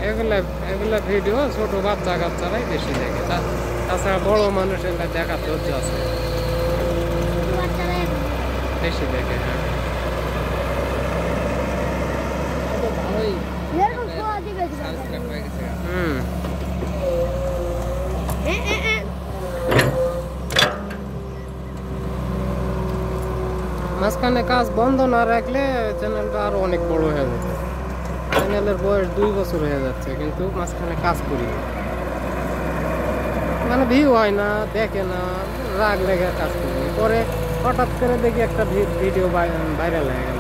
এগুলা এগুলা ভিডিও ছোট বাচ্চা কাচ্চারাই বেশি দেখে, তাছাড়া বড় মানুষ এগুলা দেখার ধৈর্য আছে, বেশি দেখে। হ্যাঁ মাঝখানে কাজ বন্ধ না রাখলে চ্যানেলটা আরো অনেক বড় হয়ে যেত। চ্যানেলের বয়স 2 বছর হয়ে যাচ্ছে, কিন্তু মাঝখানে কাজ করি, মানে ভিউ হয় না, দেখে না, রাগ লেগে কাজ করি। পরে হঠাৎ করে দেখি একটা ভিডিও ভাইরাল হয়ে গেল,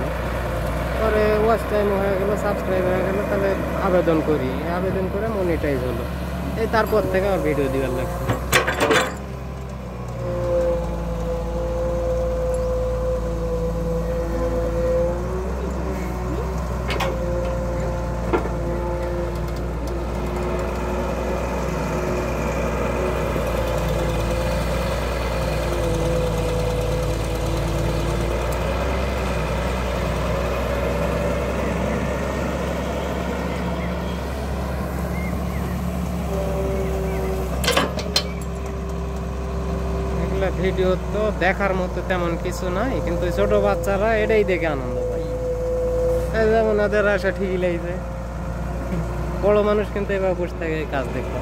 পরে ওয়াচ টাইম হয়ে গেল, সাবস্ক্রাইব হয়ে গেল, তাহলে আবেদন করি, আবেদন করে মনিটাইজ হলো। এই তারপর থেকে আমার ভিডিও দিবার লাগছে। ভিডিও তো দেখার মতো তেমন কিছু নাই, কিন্তু ছোট বাচ্চারা এটাই দেখে আনন্দ পায়। যেমন ওদের আশা ঠিকই লাগছে, বড় মানুষ কিন্তু এবার বসে থাকে কাজ দেখতে।